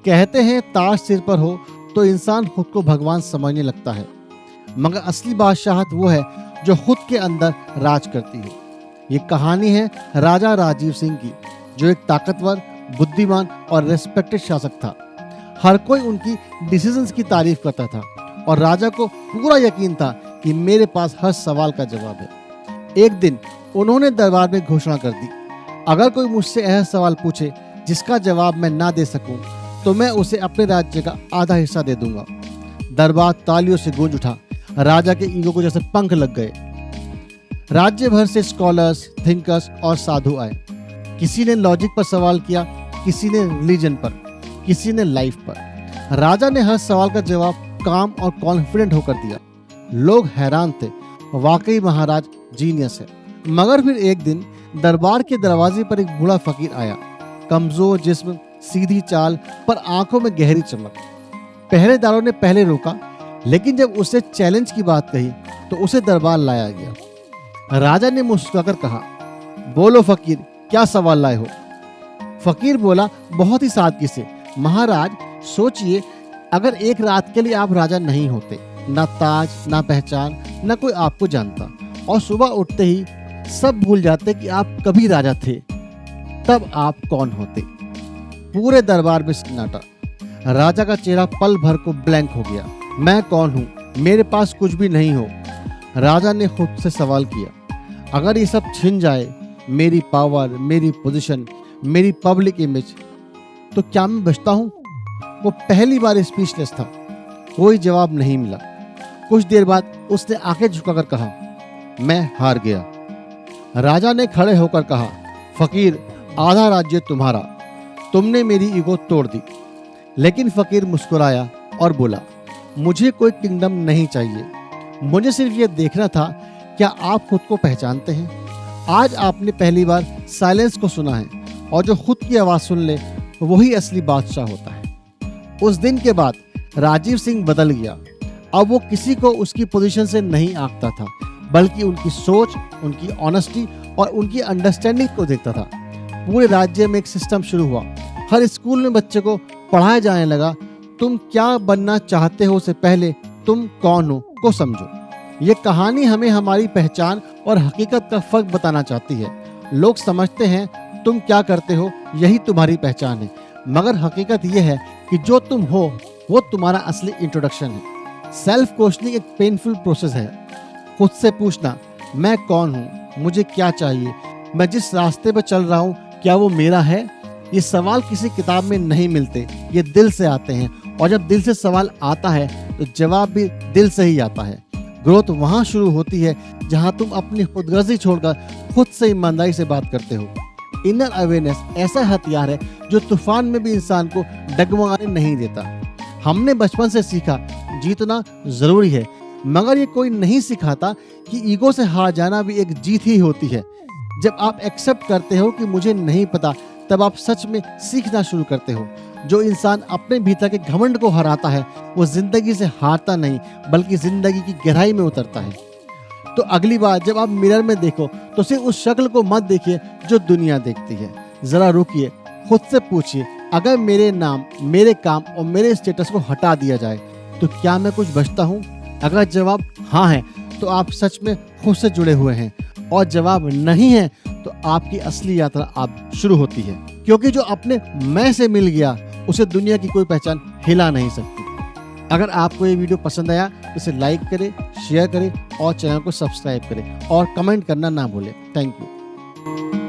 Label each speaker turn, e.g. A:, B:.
A: कहते हैं ताज सिर पर हो तो इंसान खुद को भगवान समझने लगता है, मगर असली बादशाहत वो है जो खुद के अंदर राज करती है। ये कहानी है राजा राजीव सिंह की, जो एक ताकतवर, बुद्धिमान और रेस्पेक्टेड शासक था। हर कोई उनकी डिसीजंस की तारीफ करता था और राजा को पूरा यकीन था कि मेरे पास हर सवाल का जवाब है। एक दिन उन्होंने दरबार में घोषणा कर दी, अगर कोई मुझसे ऐसा सवाल पूछे जिसका जवाब मैं ना दे सकूं, तो मैं उसे अपने राज्य का आधा हिस्सा दे दूंगा। दरबार तालियों से गूंज उठा। राजा के ईगो को जैसे पंख लग गए। राज्य भर से स्कॉलर्स, थिंकर्स और साधु आए। किसी ने लॉजिक पर सवाल किया, किसी ने रिलीजन पर, किसी ने लाइफ पर। राजा ने हर सवाल का जवाब काम और कॉन्फिडेंट होकर दिया। लोग हैरान थे, वाकई महाराज जीनियस है। मगर फिर एक दिन दरबार के दरवाजे पर एक बूढ़ा फकीर आया, कमजोर जिस्म, सीधी चाल पर आंखों में गहरी चमक। पहरेदारों ने पहले रोका, लेकिन जब उससे चैलेंज की बात कही तो उसे दरबार लाया गया। राजा ने मुस्कुराकर कहा, बोलो फकीर, क्या सवाल लाए हो? फकीर बोला बहुत ही सादगी से, महाराज सोचिए, अगर एक रात के लिए आप राजा नहीं होते, ना ताज, ना पहचान, ना कोई आपको जानता, और सुबह उठते ही सब भूल जाते कि आप कभी राजा थे, तब आप कौन होते? पूरे दरबार में सन्नाटा। राजा का चेहरा पल भर को ब्लैंक हो गया। मैं कौन हूँ? मेरे पास कुछ भी नहीं हो। राजा ने खुद से सवाल किया, अगर ये सब छिन जाए, मेरी पावर, मेरी पोजीशन, मेरी पब्लिक इमेज, तो क्या मैं बचता हूँ? वो पहली बार स्पीचलेस था। कोई जवाब नहीं मिला। कुछ देर बाद उसने आंखें झुकाकर कहा, मैं हार गया। राजा ने खड़े होकर कहा, फकीर, आधा राज्य तुम्हारा, तुमने मेरी ईगो तोड़ दी। लेकिन फकीर मुस्कुराया और बोला, मुझे कोई किंगडम नहीं चाहिए, मुझे सिर्फ ये देखना था क्या आप खुद को पहचानते हैं। आज आपने पहली बार साइलेंस को सुना है, और जो खुद की आवाज सुन ले वही असली बादशाह होता है। उस दिन के बाद राजीव सिंह बदल गया। अब वो किसी को उसकी पोजीशन से नहीं आंकता था, बल्कि उनकी सोच, उनकी ऑनेस्टी और उनकी अंडरस्टैंडिंग को देखता था। पूरे राज्य में एक सिस्टम शुरू हुआ। हर स्कूल में बच्चे को पढ़ाया जाने लगा, तुम क्या बनना चाहते हो से पहले तुम कौन हो को समझो। ये कहानी हमें हमारी पहचान और हकीकत का फर्क बताना चाहती है। लोग समझते हैं तुम क्या करते हो यही तुम्हारी पहचान है, मगर हकीकत यह है कि जो तुम हो वो तुम्हारा असली इंट्रोडक्शन है। सेल्फ क्वेश्चनिंग एक पेनफुल प्रोसेस है। खुद से पूछना, मैं कौन हूँ, मुझे क्या चाहिए, मैं जिस रास्ते पर चल रहा हूँ क्या वो मेरा है? ये सवाल किसी किताब में नहीं मिलते, ये दिल से आते हैं, और जब दिल से सवाल आता है तो जवाब भी दिल से ही आता है। ग्रोथ वहाँ शुरू होती है जहाँ तुम अपनी खुदगर्जी छोड़कर खुद से ईमानदारी से बात करते हो। इनर अवेयरनेस ऐसा हथियार है जो तूफान में भी इंसान को डगमगाने नहीं देता। हमने बचपन से सीखा जीतना जरूरी है, मगर ये कोई नहीं सिखाता कि ईगो से हार जाना भी एक जीत ही होती है। जब आप एक्सेप्ट करते हो कि मुझे नहीं पता, तब आप सच में सीखना शुरू करते हो। जो इंसान अपने भीतर के घमंड को हराता है वो जिंदगी से हारता नहीं, बल्कि जिंदगी की गहराई में उतरता है। तो अगली बार जब आप मिरर में देखो तो सिर्फ उस शक्ल को मत देखिए जो दुनिया देखती है। जरा रुकिए, खुद से पूछिए, अगर मेरे नाम, मेरे काम और मेरे स्टेटस को हटा दिया जाए तो क्या मैं कुछ बचता हूँ? अगर जवाब हाँ है तो आप सच में खुद से जुड़े हुए हैं, और जवाब नहीं है तो आपकी असली यात्रा अब शुरू होती है। क्योंकि जो अपने मैं से मिल गया उसे दुनिया की कोई पहचान हिला नहीं सकती। अगर आपको ये वीडियो पसंद आया तो इसे लाइक करें, शेयर करें और चैनल को सब्सक्राइब करें, और कमेंट करना ना भूलें। Thank you.